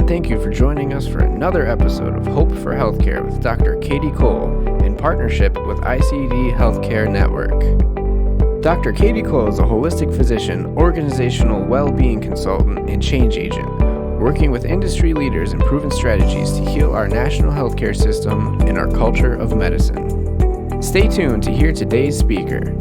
and thank you for joining us for another episode of Hope for Healthcare with Dr. Katie Cole in partnership with ICD Healthcare Network. Dr. Katie Cole is a holistic physician, organizational well-being consultant, and change agent, working with industry leaders and proven strategies to heal our national healthcare system and our culture of medicine. Stay tuned to hear today's speaker.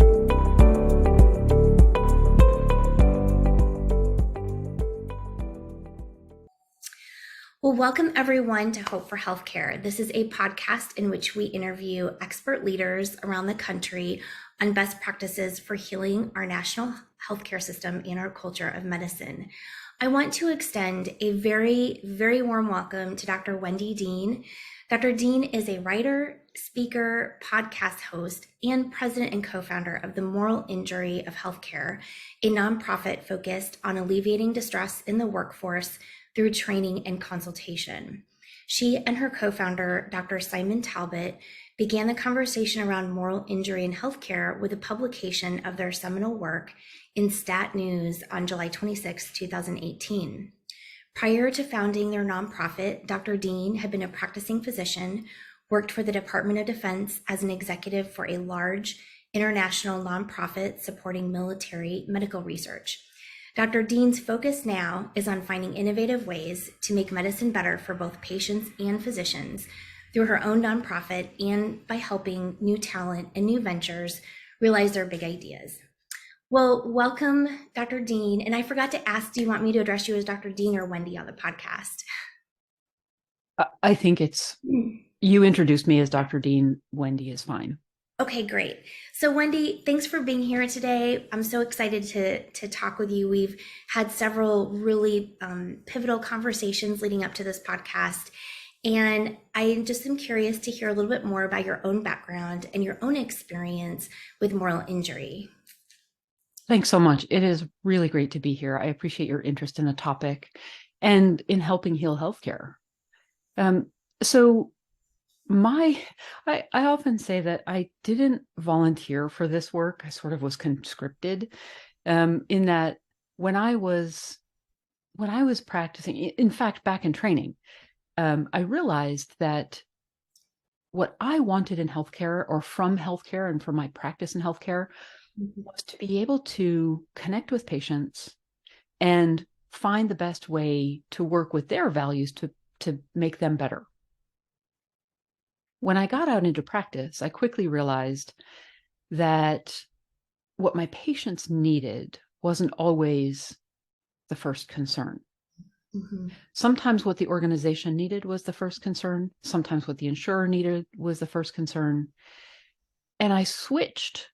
Well, welcome everyone to Hope for Healthcare. This is a podcast in which we interview expert leaders around the country on best practices for healing our national healthcare system and our culture of medicine. I want to extend a very, very warm welcome to Dr. Wendy Dean. Dr. Dean is a writer, speaker, podcast host, and president and co-founder of the Moral Injury of Healthcare, a nonprofit focused on alleviating distress in the workforce through training and consultation. She and her co-founder, Dr. Simon Talbot, began the conversation around moral injury in healthcare with the publication of their seminal work in Stat News on July 26, 2018. Prior to founding their nonprofit, Dr. Dean had been a practicing physician, worked for the Department of Defense as an executive for a large international nonprofit supporting military medical research. Dr. Dean's focus now is on finding innovative ways to make medicine better for both patients and physicians through her own nonprofit and by helping new talent and new ventures realize their big ideas. Well, welcome, Dr. Dean. And I forgot to ask, do you want me to address you as Dr. Dean or Wendy on the podcast? I think you introduced me as Dr. Dean. Wendy is fine. Okay, great. So Wendy, thanks for being here today. I'm so excited to talk with you. We've had several really pivotal conversations leading up to this podcast. And I just am curious to hear a little bit more about your own background and your own experience with moral injury. Thanks so much. It is really great to be here. I appreciate your interest in the topic and in helping heal healthcare. I often say that I didn't volunteer for this work. I sort of was conscripted, in that when I was practicing, in fact, back in training, I realized that what I wanted in healthcare or from healthcare and from my practice in healthcare was to be able to connect with patients and find the best way to work with their values to make them better. When I got out into practice, I quickly realized that what my patients needed wasn't always the first concern. Mm-hmm. Sometimes what the organization needed was the first concern. Sometimes what the insurer needed was the first concern. And I switched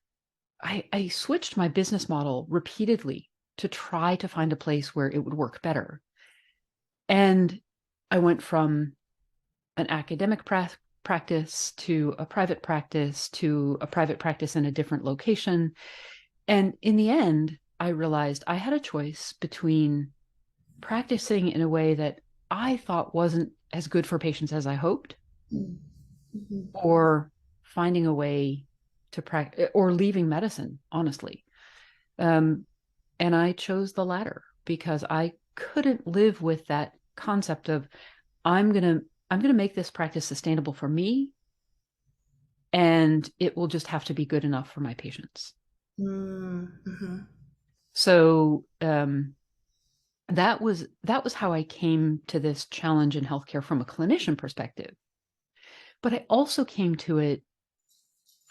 my business model repeatedly to try to find a place where it would work better. And I went from an academic practice to a private practice in a different location. And in the end, I realized I had a choice between practicing in a way that I thought wasn't as good for patients as I hoped, mm-hmm. or finding a way to practice, or leaving medicine, honestly. And I chose the latter because I couldn't live with that concept of I'm going to make this practice sustainable for me, and it will just have to be good enough for my patients. Mm-hmm. So that was how I came to this challenge in healthcare from a clinician perspective. But I also came to it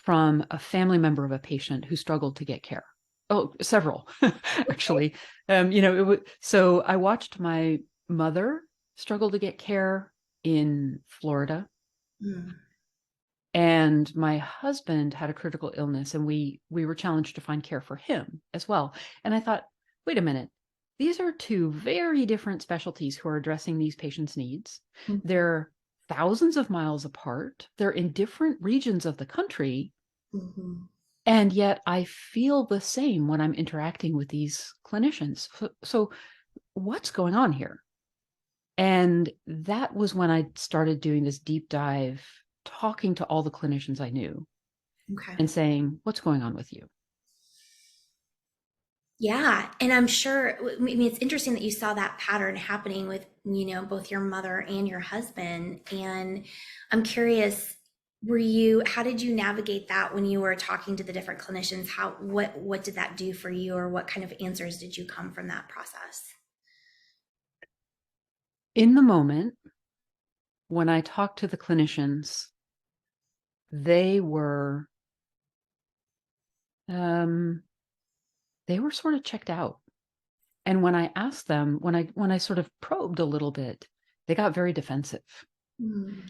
from a family member of a patient who struggled to get care. Oh, several, actually. So I watched my mother struggle to get care in Florida. Mm. And my husband had a critical illness, and we were challenged to find care for him as well. And I thought, wait a minute, these are two very different specialties who are addressing these patients' needs. Mm-hmm. They're thousands of miles apart. They're in different regions of the country. Mm-hmm. And yet I feel the same when I'm interacting with these clinicians. So what's going on here? And that was when I started doing this deep dive, talking to all the clinicians I knew, and saying, what's going on with you? Yeah, and I'm sure, I mean, it's interesting that you saw that pattern happening with, both your mother and your husband. And I'm curious, how did you navigate that when you were talking to the different clinicians? What did that do for you, or what kind of answers did you come from that process? In the moment, when I talked to the clinicians, they were um, they were sort of checked out. And when I asked them, when I sort of probed a little bit, they got very defensive. Mm,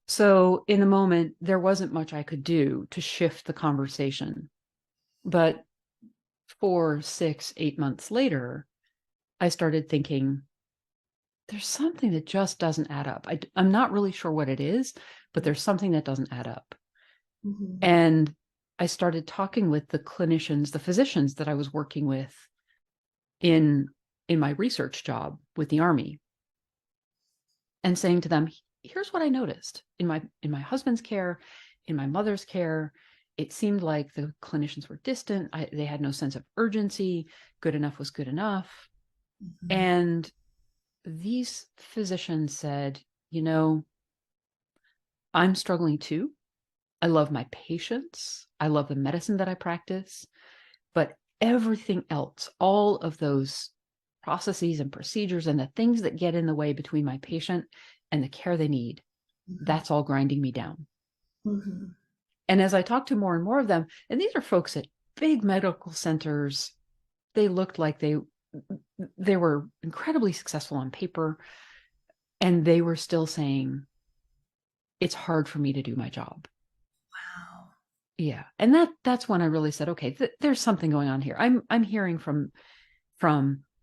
So in the moment, there wasn't much I could do to shift the conversation. But 4, 6, 8 months later, I started thinking, there's something that just doesn't add up. I'm not really sure what it is, but there's something that doesn't add up. mhm, And I started talking with the clinicians, the physicians that I was working with in my research job with the Army, and saying to them, here's what I noticed in my husband's care, in my mother's care. It seemed like the clinicians were distant. They had no sense of urgency. Good enough was good enough. mhm, And these physicians said, I'm struggling too. I love my patients. I love the medicine that I practice, but everything else, all of those processes and procedures and the things that get in the way between my patient and the care they need, mhm, that's all grinding me down. mhm. And as I talked to more and more of them, and these are folks at big medical centers, they looked like they were incredibly successful on paper, and they were still saying, it's hard for me to do my job. Wow. Yeah. And that's when I really said, okay, there's something going on here. I'm hearing from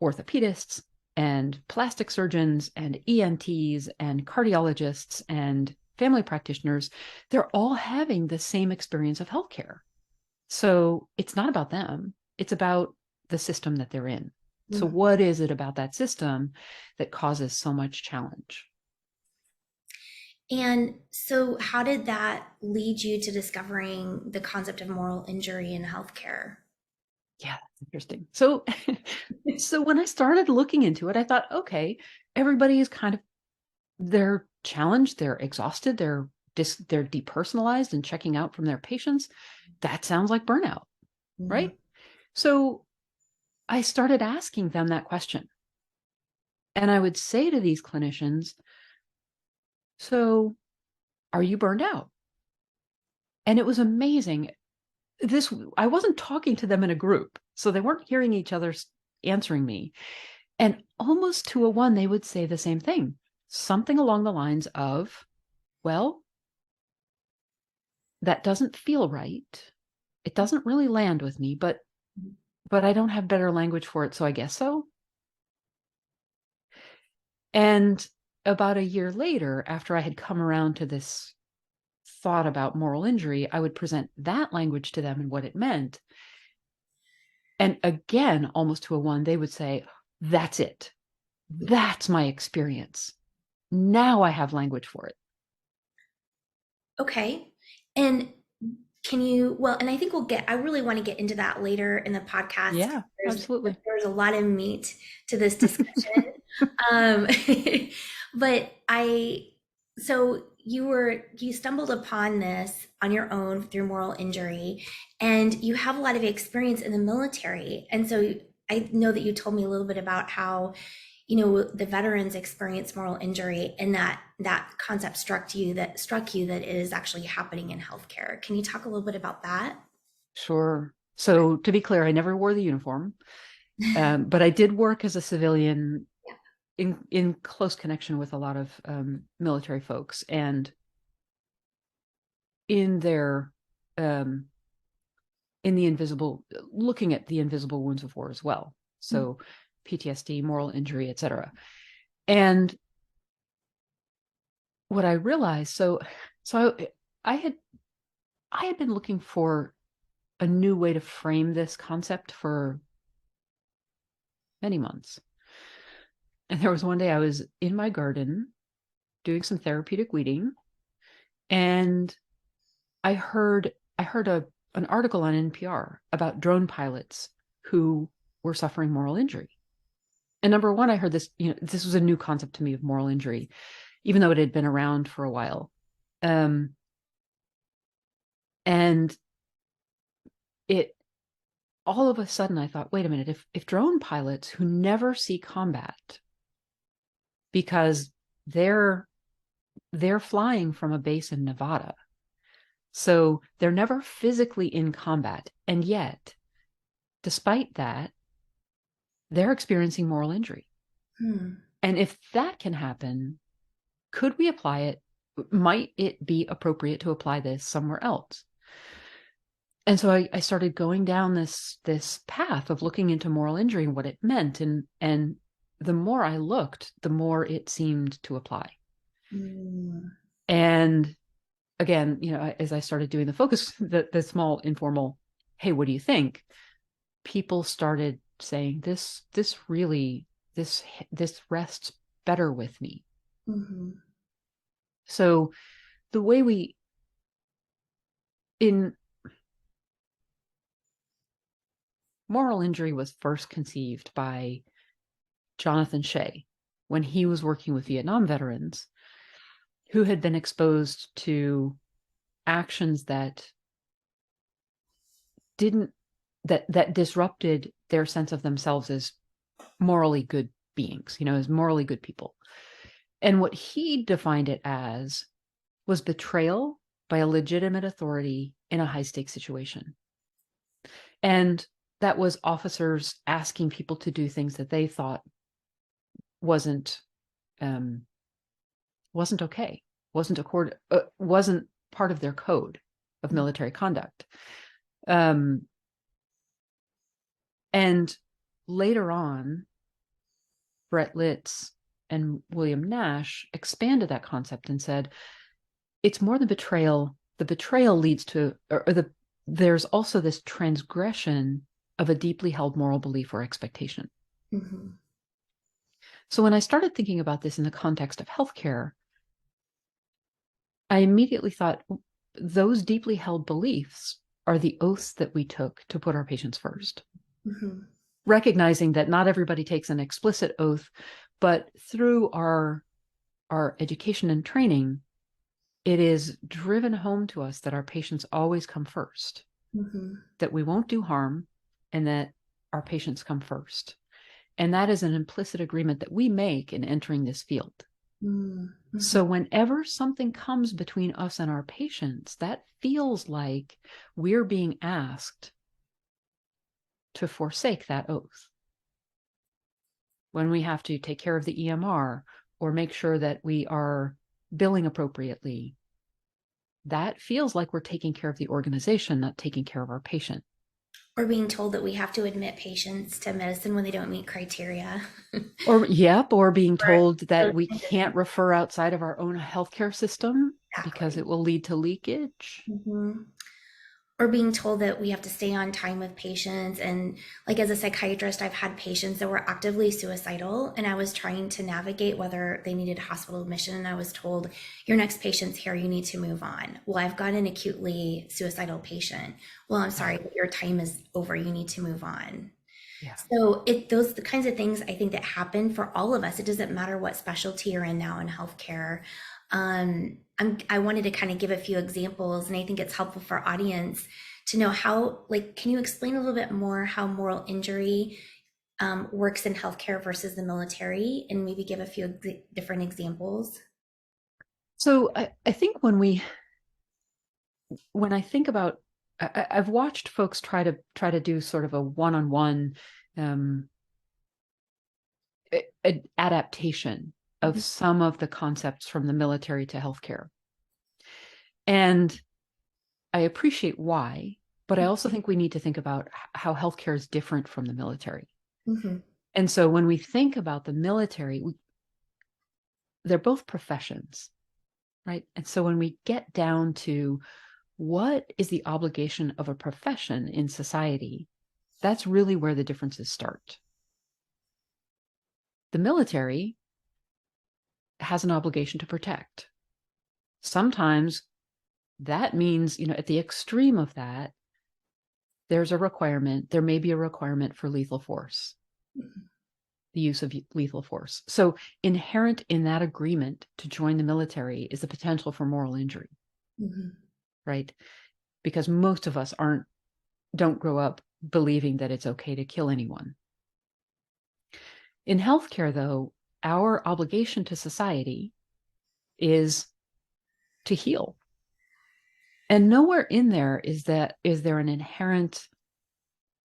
orthopedists and plastic surgeons and ENTs and cardiologists and family practitioners. They're all having the same experience of healthcare. So it's not about them. It's about the system that they're in. So Mhm. what is it about that system that causes so much challenge? And so, how did that lead you to discovering the concept of moral injury in healthcare? Yeah, that's interesting. So so when I started looking into it, I thought, okay, everybody is kind of, they're challenged, they're exhausted, they're depersonalized and checking out from their patients. That sounds like burnout, Mhm. right? So I started asking them that question. And I would say to these clinicians, so are you burned out? And it was amazing. I wasn't talking to them in a group, so they weren't hearing each other answering me. And almost to a one, they would say the same thing, something along the lines of, well, that doesn't feel right. It doesn't really land with me, but I don't have better language for it, so I guess so. And about a year later, after I had come around to this thought about moral injury, I would present that language to them and what it meant. And again, almost to a one, they would say, that's it. That's my experience. Now I have language for it. Okay. And and I think I really want to get into that later in the podcast. Yeah, There's, absolutely. there's a lot of meat to this discussion. Um, but so you stumbled upon this on your own through moral injury, and you have a lot of experience in the military. And so I know that you told me a little bit about how, the veterans experience moral injury, and that concept struck you that it is actually happening in healthcare. Can you talk a little bit about that? Sure. So to be clear, I never wore the uniform, but I did work as a civilian in close connection with a lot of military folks, and in their um, in the invisible, looking at the invisible wounds of war as well. So PTSD, moral injury, etc. And what I realized, so I had I had been looking for a new way to frame this concept for many months. And there was one day I was in my garden doing some therapeutic weeding, and I heard an article on NPR about drone pilots who were suffering moral injury. And number one, I heard this, this was a new concept to me of moral injury, even though it had been around for a while. And it, all of a sudden I thought, wait a minute, if drone pilots who never see combat because they're flying from a base in Nevada, so they're never physically in combat, and yet, despite that, they're experiencing moral injury. And if that can happen, could we apply it? Might it be appropriate to apply this somewhere else? And so I started going down this path of looking into moral injury and what it meant. And the more I looked, the more it seemed to apply. And again, as I started doing the focus, the small informal, hey, what do you think? People started saying this really, this rests better with me. So the way moral injury was first conceived by Jonathan Shea when he was working with Vietnam veterans who had been exposed to actions that disrupted their sense of themselves as morally good beings, as morally good people. And what he defined it as was betrayal by a legitimate authority in a high-stakes situation. And that was officers asking people to do things that they thought wasn't okay, wasn't part of their code of military conduct. And later on, Brett Litz and William Nash expanded that concept and said, it's more than betrayal. The betrayal leads to, there's also this transgression of a deeply held moral belief or expectation. So when I started thinking about this in the context of healthcare, I immediately thought those deeply held beliefs are the oaths that we took to put our patients first. Recognizing that not everybody takes an explicit oath, but through our education and training, it is driven home to us that our patients always come first, that we won't do harm, and that our patients come first. And that is an implicit agreement that we make in entering this field. So whenever something comes between us and our patients, that feels like we're being asked to forsake that oath. When we have to take care of the EMR or make sure that we are billing appropriately, that feels like we're taking care of the organization, not taking care of our patient. Or being told that we have to admit patients to medicine when they don't meet criteria. Or being told that we can't refer outside of our own healthcare system because it will lead to leakage. Or being told that we have to stay on time with patients. And like as a psychiatrist, I've had patients that were actively suicidal, and I was trying to navigate whether they needed hospital admission, and I was told, your next patient's here, you need to move on. Well, I've got an acutely suicidal patient. Well, I'm sorry, but your time is over, you need to move on. So those the kinds of things I think that happen for all of us. It doesn't matter what specialty you're in now in healthcare. I wanted to kind of give a few examples, and I think it's helpful for our audience to know how, can you explain a little bit more how moral injury works in healthcare versus the military, and maybe give a few different examples? So I think when I think about, I've watched folks try to do sort of a one-on-one adaptation of some of the concepts from the military to healthcare. And I appreciate why, but I also think we need to think about how healthcare is different from the military. And so when we think about the military, they're both professions, right? And so when we get down to what is the obligation of a profession in society, that's really where the differences start. The military has an obligation to protect. Sometimes that means, at the extreme of that, there's a requirement, there may be a requirement for lethal force, the use of lethal force. So inherent in that agreement to join the military is the potential for moral injury, right? Because most of us don't grow up believing that it's okay to kill anyone. In healthcare, though, our obligation to society is to heal. And nowhere in there is there an inherent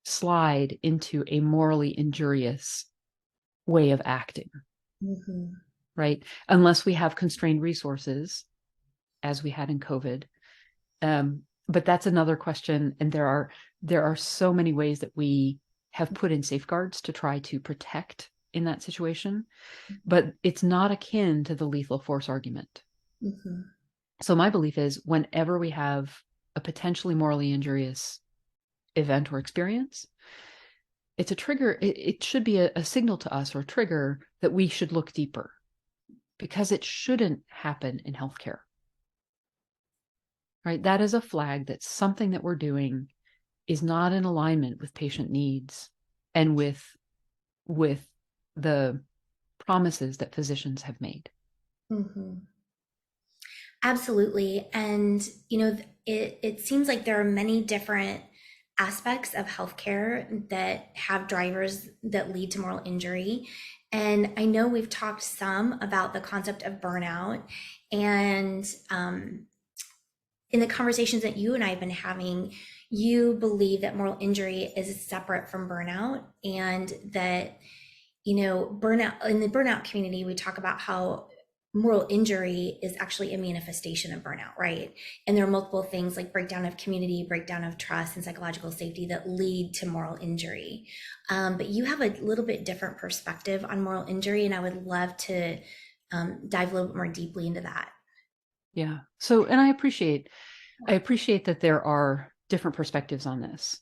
slide into a morally injurious way of acting, right? Unless we have constrained resources, as we had in COVID. But that's another question. And there are so many ways that we have put in safeguards to try to protect in that situation, but it's not akin to the lethal force argument. So my belief is whenever we have a potentially morally injurious event or experience, it's a trigger. It should be a signal to us or a trigger that we should look deeper, because it shouldn't happen in healthcare, right? That is a flag that something that we're doing is not in alignment with patient needs and with the promises that physicians have made. Absolutely. And, it seems like there are many different aspects of healthcare that have drivers that lead to moral injury. And I know we've talked some about the concept of burnout. And in the conversations that you and I have been having, you believe that moral injury is separate from burnout, and that, burnout, in the burnout community, we talk about how moral injury is actually a manifestation of burnout, right? And there are multiple things like breakdown of community, breakdown of trust, and psychological safety that lead to moral injury. But you have a little bit different perspective on moral injury, and I would love to dive a little bit more deeply into that. Yeah. So, and I appreciate that there are different perspectives on this.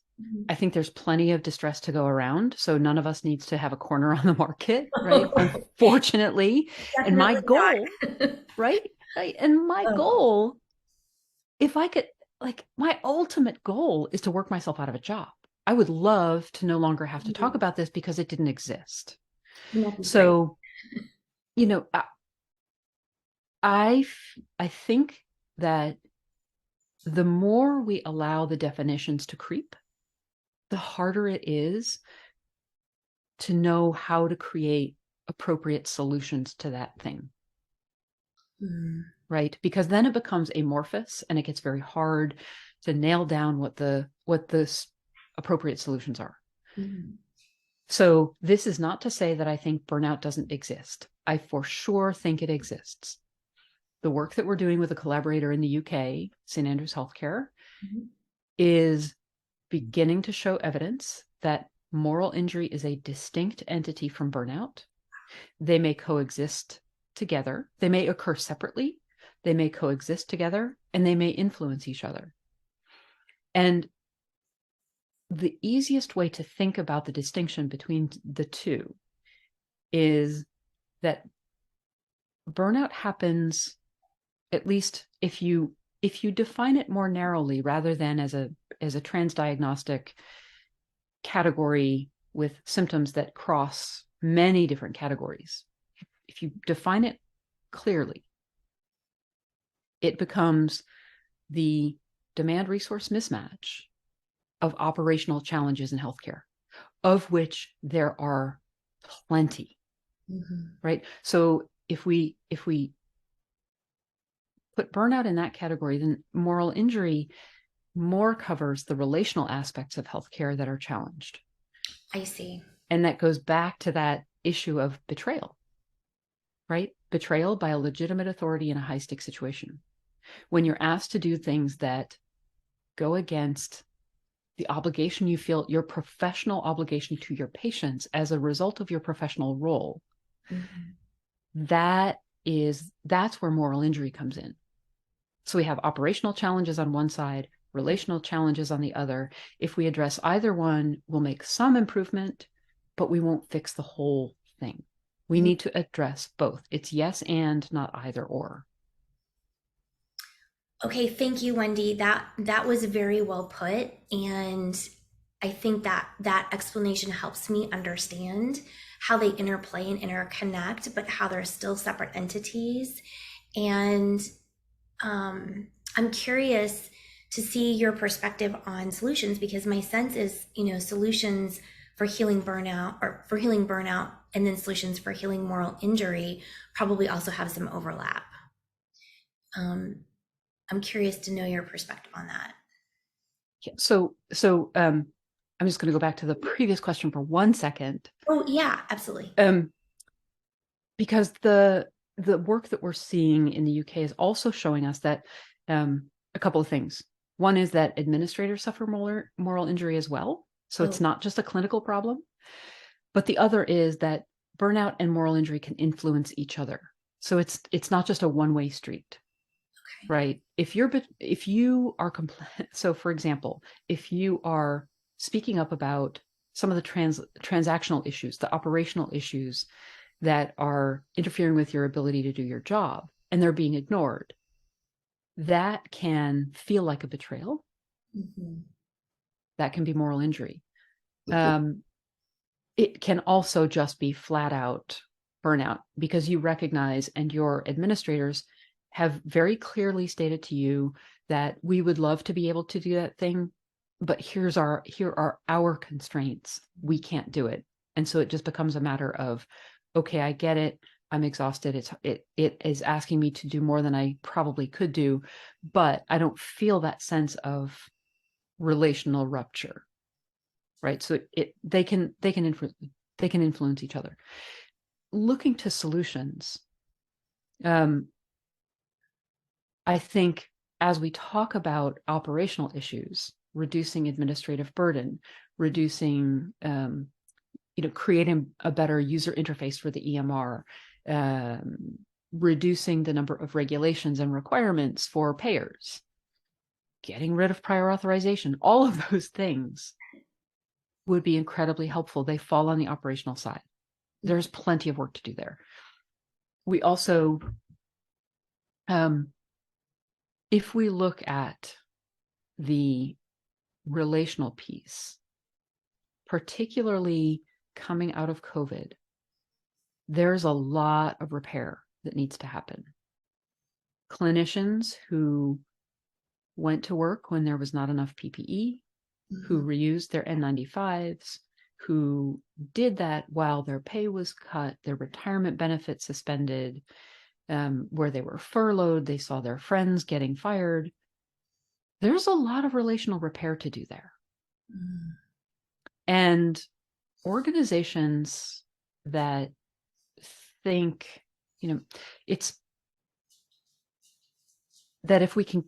I think there's plenty of distress to go around, so none of us needs to have a corner on the market, right? Unfortunately. And my goal, right? And my goal, if I could, my ultimate goal is to work myself out of a job. I would love to no longer have to talk about this because it didn't exist. So, I think that the more we allow the definitions to creep, the harder it is to know how to create appropriate solutions to that thing. Right? Because then it becomes amorphous and it gets very hard to nail down what the appropriate solutions are. So this is not to say that I think burnout doesn't exist. I for sure think it exists. The work that we're doing with a collaborator in the UK, St. Andrews Healthcare, is beginning to show evidence that moral injury is a distinct entity from burnout. They may coexist together. They may occur separately. They may coexist together, and they may influence each other. And the easiest way to think about the distinction between the two is that burnout happens, at least if you define it more narrowly rather than as a transdiagnostic category with symptoms that cross many different categories. If you define it clearly, it becomes the demand resource mismatch of operational challenges in healthcare, of which there are plenty, right? So if we put burnout in that category, then moral injury more covers the relational aspects of healthcare that are challenged. I see. And that goes back to that issue of betrayal, right? Betrayal by a legitimate authority in a high-stakes situation. When you're asked to do things that go against the obligation you feel, your professional obligation to your patients as a result of your professional role, that's where moral injury comes in. So we have operational challenges on one side, relational challenges on the other. If we address either one, we'll make some improvement, but we won't fix the whole thing. We need to address both. It's yes and, not either or. Okay, thank you, Wendy. That was very well put. And I think that explanation helps me understand how they interplay and interconnect, but how they're still separate entities. And I'm curious to see your perspective on solutions, because my sense is, solutions for healing burnout, and then solutions for healing moral injury probably also have some overlap. I'm curious to know your perspective on that. So I'm just going to go back to the previous question for 1 second. Oh yeah, absolutely. Because the work that we're seeing in the UK is also showing us that a couple of things. One is that administrators suffer moral injury as well. So it's not just a clinical problem. But the other is that burnout and moral injury can influence each other. So it's not just a one-way street. Okay. Right? If you are so for example, if you are speaking up about some of the transactional issues, the operational issues that are interfering with your ability to do your job, and they're being ignored, that can feel like a betrayal. Mm-hmm. That can be moral injury. It can also just be flat out burnout, because you recognize, and your administrators have very clearly stated to you that we would love to be able to do that thing, but here are our constraints. We can't do it. And so it just becomes a matter of, okay, I get it. I'm exhausted. It is asking me to do more than I probably could do, but I don't feel that sense of relational rupture. Right. So they can influence each other. Looking to solutions. I think as we talk about operational issues, reducing administrative burden, reducing, creating a better user interface for the EMR, reducing the number of regulations and requirements for payers, getting rid of prior authorization, all of those things would be incredibly helpful. They fall on the operational side. There's plenty of work to do there. We also, if we look at the relational piece, particularly coming out of COVID, there's a lot of repair that needs to happen. Clinicians who went to work when there was not enough PPE, who reused their N95s, who did that while their pay was cut, their retirement benefits suspended, where they were furloughed, they saw their friends getting fired. There's a lot of relational repair to do there. And organizations that think, it's that if we can,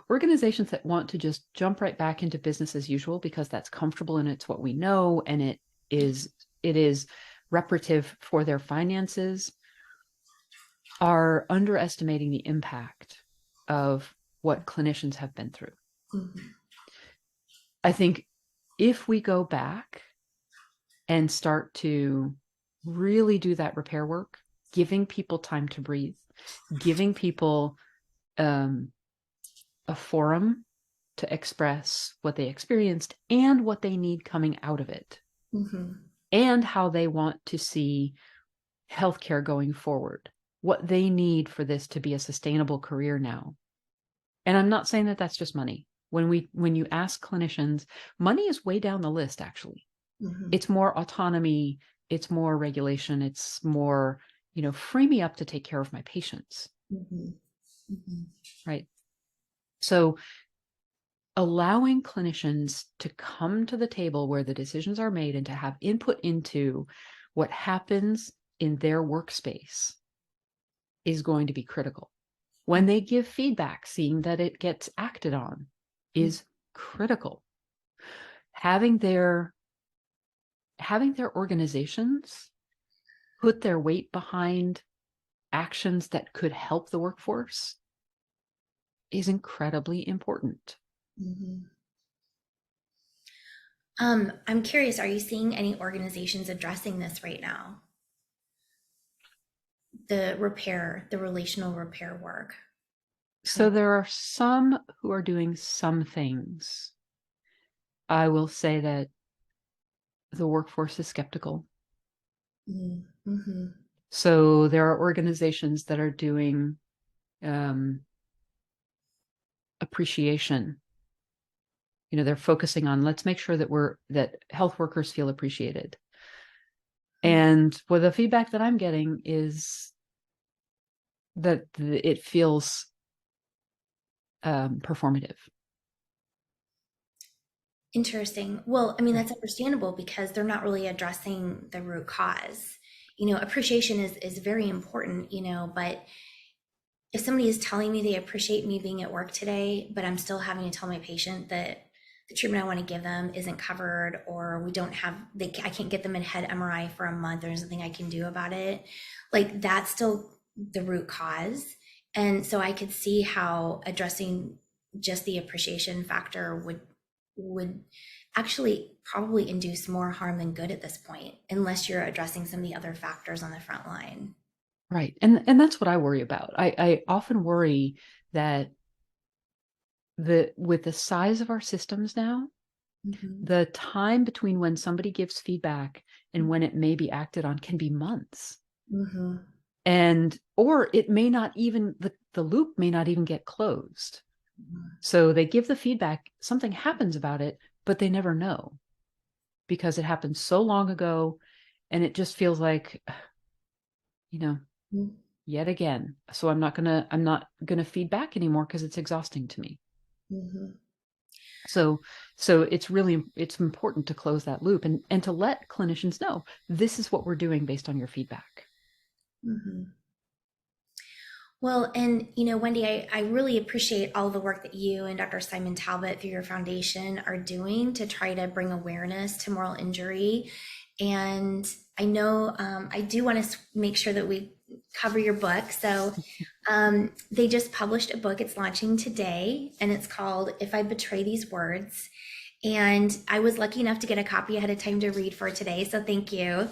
organizations that want to just jump right back into business as usual because that's comfortable and it's what we know and it is reparative for their finances, are underestimating the impact of what clinicians have been through. Mm-hmm. I think if we go back and start to really do that repair work, giving people time to breathe, giving people a forum to express what they experienced and what they need coming out of it, and how they want to see healthcare going forward, what they need for this to be a sustainable career now. And I'm not saying that that's just money. When you ask clinicians, money is way down the list, actually. It's more autonomy, it's more regulation, it's more, free me up to take care of my patients. Right. So allowing clinicians to come to the table where the decisions are made and to have input into what happens in their workspace is going to be critical. When they give feedback, seeing that it gets acted on is critical. Having their organizations put their weight behind actions that could help the workforce is incredibly important. I'm curious, are you seeing any organizations addressing this right now? The relational repair work. So there are some who are doing some things. I will say that the workforce is skeptical. Mm-hmm. So there are organizations that are doing appreciation. They're focusing on, let's make sure that health workers feel appreciated. And the feedback that I'm getting is that it feels performative. Interesting. Well, I mean, that's understandable because they're not really addressing the root cause. Appreciation is very important, but if somebody is telling me they appreciate me being at work today, but I'm still having to tell my patient that the treatment I want to give them isn't covered, or we don't have, I can't get them in head MRI for a month, there's nothing I can do about it. Like, that's still the root cause. And so I could see how addressing just the appreciation factor would actually probably induce more harm than good at this point, unless you're addressing some of the other factors on the front line. Right. And that's what I worry about. I often worry that with the size of our systems now, the time between when somebody gives feedback and when it may be acted on can be months. Or it may not even, the loop may not even get closed. So they give the feedback, something happens about it, but they never know because it happened so long ago, and it just feels like, yet again. So I'm not gonna feed back anymore because it's exhausting to me. So it's important to close that loop and to let clinicians know this is what we're doing based on your feedback. Well, and Wendy, I really appreciate all the work that you and Dr. Simon Talbot through your foundation are doing to try to bring awareness to moral injury. And I know I do want to make sure that we cover your book. So they just published a book. It's launching today, and it's called If I Betray These Words. And I was lucky enough to get a copy ahead of time to read for today. So thank you.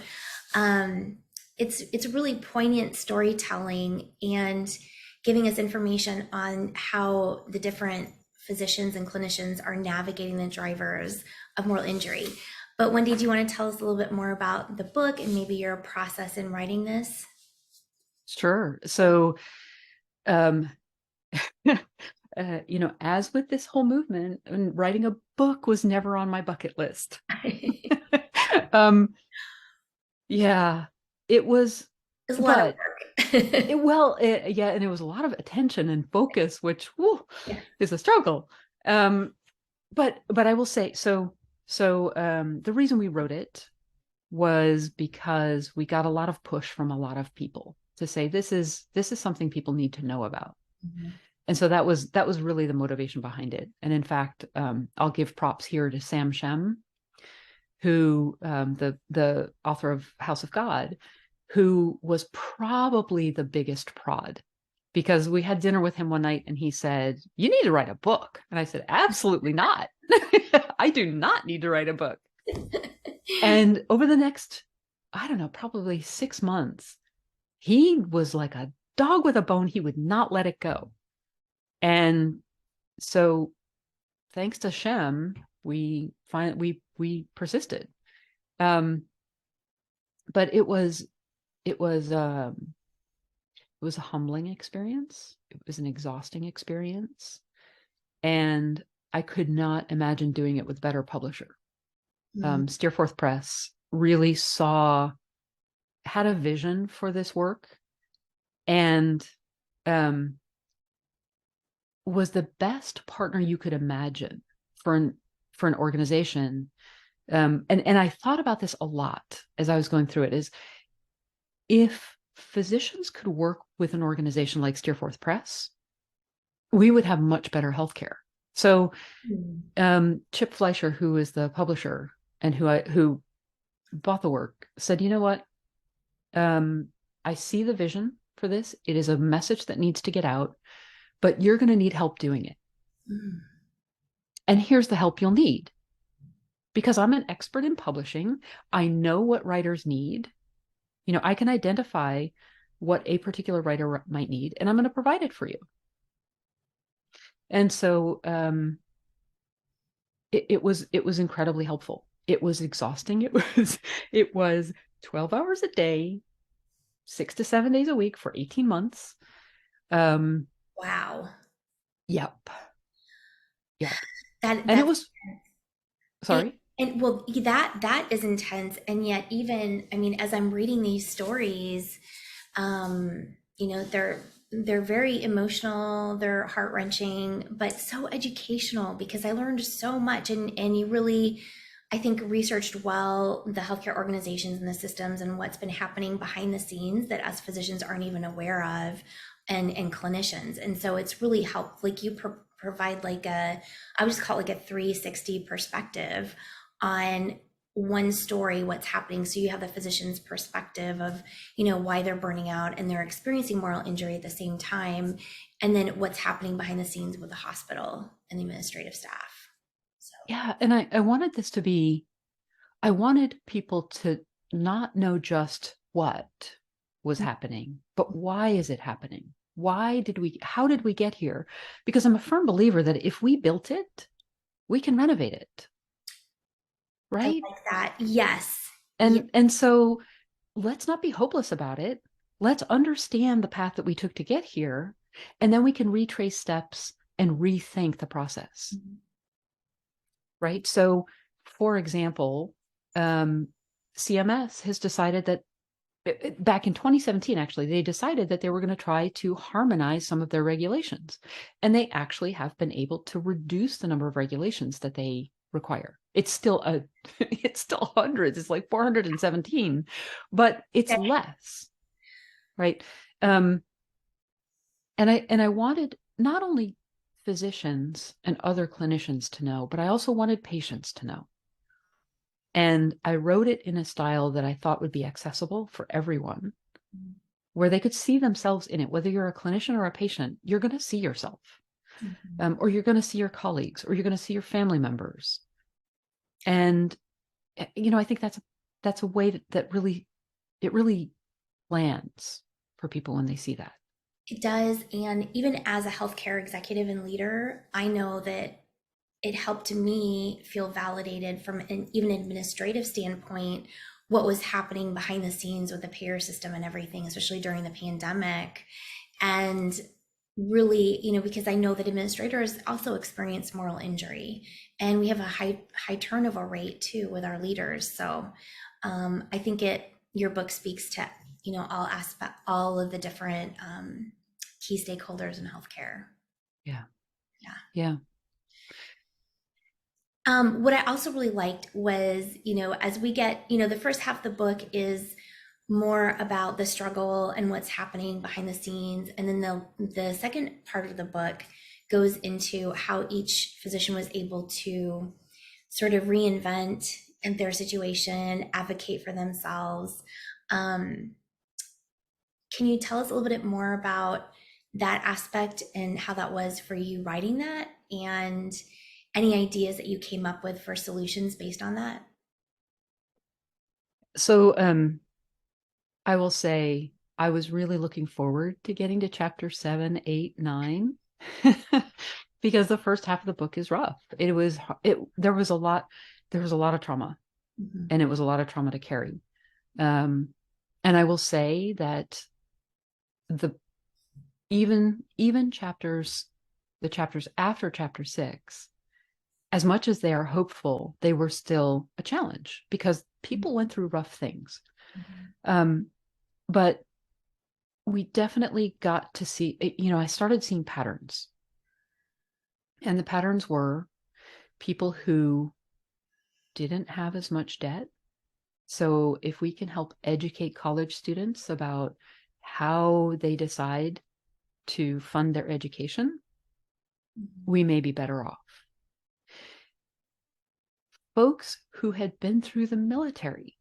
It's really poignant storytelling and giving us information on how the different physicians and clinicians are navigating the drivers of moral injury. But Wendy, do you want to tell us a little bit more about the book and maybe your process in writing this? Sure. So, as with this whole movement, and writing a book was never on my bucket list. Yeah, it was a lot of work. And it was a lot of attention and focus, which is a struggle. But I will say, so the reason we wrote it was because we got a lot of push from a lot of people to say this is something people need to know about. And so that was really the motivation behind it. And in fact, I'll give props here to Sam Shem, who the author of House of God, who was probably the biggest prod, because we had dinner with him one night and he said, "You need to write a book." And I said, "Absolutely not. I do not need to write a book." And over the next, I don't know, probably 6 months, he was like a dog with a bone. He would not let it go. And so thanks to Shem, we persisted. But it was a humbling experience. It was an exhausting experience. And I could not imagine doing it with a better publisher. Steerforth Press really had a vision for this work, and was the best partner you could imagine for an organization. And I thought about this a lot as I was going through it, is if physicians could work with an organization like Steerforth Press, we would have much better healthcare. So Chip Fleischer, who is the publisher and who bought the work, said, "You know what? I see the vision for this. It is a message that needs to get out, but you're going to need help doing it. And here's the help you'll need. Because I'm an expert in publishing. I know what writers need. I can identify what a particular writer might need, and I'm going to provide it for you." And so it was incredibly helpful. It was exhausting. It was 12 hours a day, 6 to 7 days a week for 18 months. Wow. Yep. That And it that's was, sorry. and well, that is intense. And yet, even, I mean, as I'm reading these stories, they're very emotional, they're heart-wrenching, but so educational, because I learned so much. And you really, I think, researched well the healthcare organizations and the systems and what's been happening behind the scenes that us physicians aren't even aware of, and clinicians. And so it's really helped, like you provide like I would just call it like a 360 perspective on one story, what's happening. So you have the physician's perspective of, why they're burning out and they're experiencing moral injury at the same time, and then what's happening behind the scenes with the hospital and the administrative staff. So Yeah. And I wanted this to be, I wanted people to not know just what was happening, but why is it happening? How did we get here? Because I'm a firm believer that if we built it, we can renovate it. Right? I like that. Yes. And so let's not be hopeless about it. Let's understand the path that we took to get here, and then we can retrace steps and rethink the process. Mm-hmm. Right? So, for example, CMS has decided that back in 2017, actually, they decided that they were going to try to harmonize some of their regulations. And they actually have been able to reduce the number of regulations that they require. It's still hundreds. It's like 417, but it's less, right? And I wanted not only physicians and other clinicians to know, but I also wanted patients to know. And I wrote it in a style that I thought would be accessible for everyone, where they could see themselves in it. Whether you're a clinician or a patient, you're going to see yourself, or you're going to see your colleagues, or you're going to see your family members. And, I think that's a way that really lands for people when they see that. It does. And even as a healthcare executive and leader, I know that it helped me feel validated from an even administrative standpoint, what was happening behind the scenes with the payer system and everything, especially during the pandemic. And really, because I know that administrators also experience moral injury, and we have a high turnover rate too with our leaders. So I think your book speaks to, all of the different key stakeholders in healthcare. Yeah. What I also really liked was, as we get, the first half of the book is more about the struggle and what's happening behind the scenes. And then the second part of the book goes into how each physician was able to sort of reinvent in their situation, advocate for themselves. Can you tell us a little bit more about that aspect and how that was for you writing that, and any ideas that you came up with for solutions based on that? So I will say I was really looking forward to getting to chapter 7, 8, 9, because the first half of the book is rough. There was a lot of trauma, and it was a lot of trauma to carry. And I will say that even the chapters after chapter 6, as much as they are hopeful, they were still a challenge because people went through rough things. But we definitely got to see, I started seeing patterns. And the patterns were people who didn't have as much debt. So if we can help educate college students about how they decide to fund their education, we may be better off. Folks who had been through the military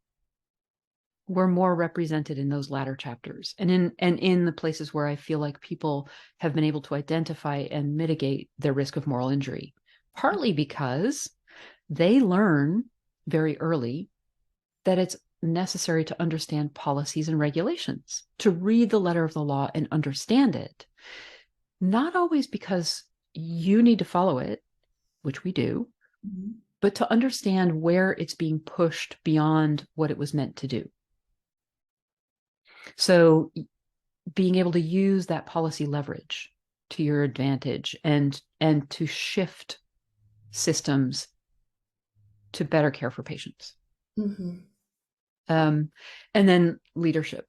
were more represented in those latter chapters, and in the places where I feel like people have been able to identify and mitigate their risk of moral injury, partly because they learn very early that it's necessary to understand policies and regulations, to read the letter of the law and understand it. Not always because you need to follow it, which we do, but to understand where it's being pushed beyond what it was meant to do. So being able to use that policy leverage to your advantage and to shift systems to better care for patients. Mm-hmm. And then leadership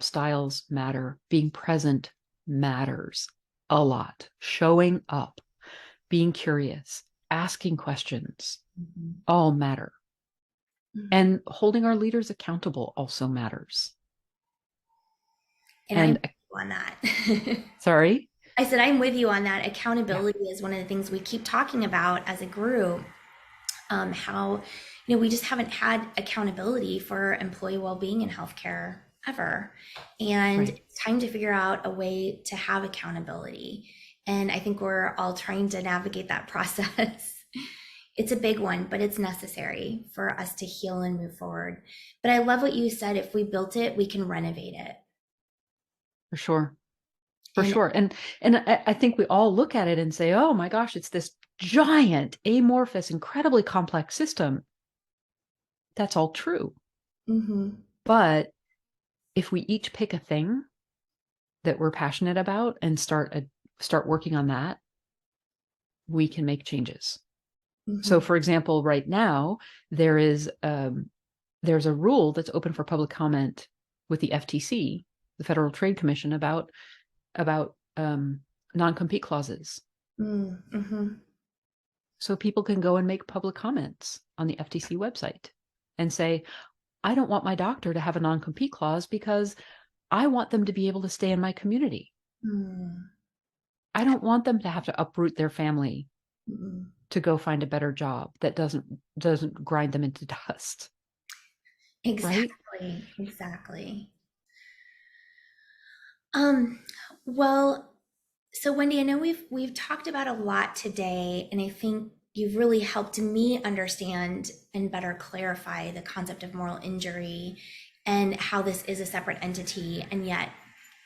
styles matter. Being present matters a lot. Showing up, being curious, asking questions, all matter. And holding our leaders accountable also matters. And I'm with you on that. Sorry? I said, I'm with you on that. Accountability is one of the things we keep talking about as a group. How, we just haven't had accountability for employee well-being in healthcare ever. And it's time to figure out a way to have accountability. And I think we're all trying to navigate that process. It's a big one, but it's necessary for us to heal and move forward. But I love what you said. If we built it, we can renovate it. For sure. For sure. And I think we all look at it and say, oh my gosh, it's this giant, amorphous, incredibly complex system. That's all true. Mm-hmm. But if we each pick a thing that we're passionate about and start working on that, we can make changes. Mm-hmm. So for example, right now, there's a rule that's open for public comment with the FTC, the Federal Trade Commission, about non-compete clauses. Mm-hmm. So people can go and make public comments on the FTC website and say, I don't want my doctor to have a non-compete clause because I want them to be able to stay in my community. I don't want them to have to uproot their family to go find a better job that doesn't grind them into dust. Exactly. Right? Exactly. Well, so Wendy, I know we've talked about a lot today, and I think you've really helped me understand and better clarify the concept of moral injury and how this is a separate entity and yet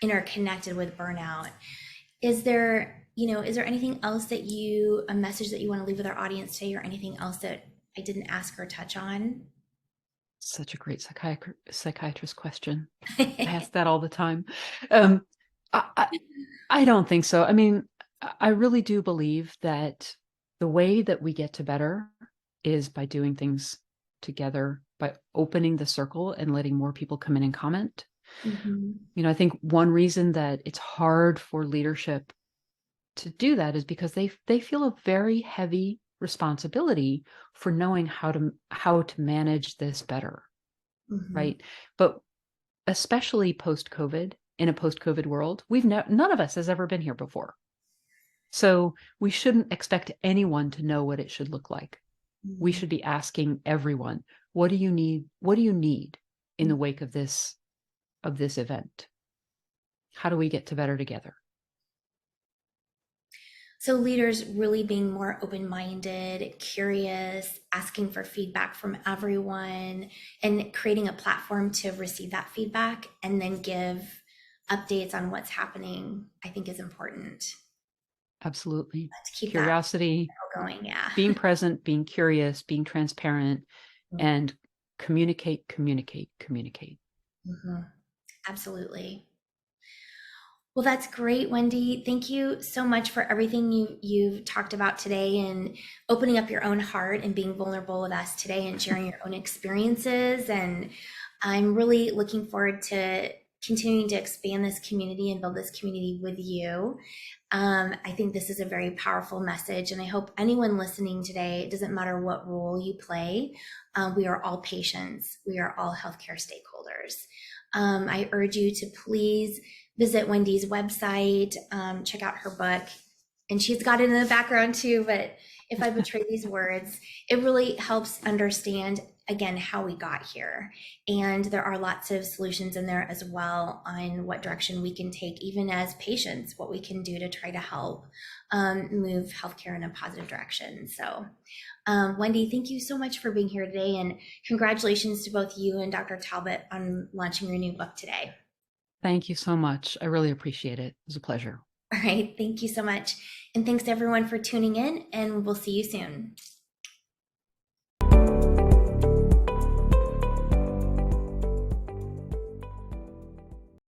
interconnected with burnout. Is there anything else a message that you want to leave with our audience today, or anything else that I didn't ask or touch on? Such a great psychiatrist question. I ask that all the time. I don't think so. I mean, I really do believe that the way that we get to better is by doing things together, by opening the circle and letting more people come in and comment. Mm-hmm. I think one reason that it's hard for leadership to do that is because they feel a very heavy responsibility for knowing how to manage this better. Mm-hmm. Right? But especially post-COVID, in a post-COVID world, none of us has ever been here before. So we shouldn't expect anyone to know what it should look like. Mm-hmm. We should be asking everyone, what do you need? What do you need in the wake of this event? How do we get to better together? So leaders really being more open-minded, curious, asking for feedback from everyone, and creating a platform to receive that feedback and then give updates on what's happening, I think is important. Absolutely. To keep curiosity going, yeah. Being present, being curious, being transparent, mm-hmm. and communicate. Mm-hmm. Absolutely. Well, that's great, Wendy. Thank you so much for everything you've talked about today, and opening up your own heart and being vulnerable with us today and sharing your own experiences. And I'm really looking forward to continuing to expand this community and build this community with you. I think this is a very powerful message, and I hope anyone listening today, it doesn't matter what role you play, we are all patients. We are all healthcare stakeholders. I urge you to please visit Wendy's website, check out her book, and she's got it in the background too, but if I betray these words, it really helps understand, again, how we got here. And there are lots of solutions in there as well on what direction we can take, even as patients, what we can do to try to help move healthcare in a positive direction. So Wendy, thank you so much for being here today, and congratulations to both you and Dr. Talbot on launching your new book today. Thank you so much. I really appreciate it. It was a pleasure. All right. Thank you so much. And thanks everyone for tuning in, and we'll see you soon.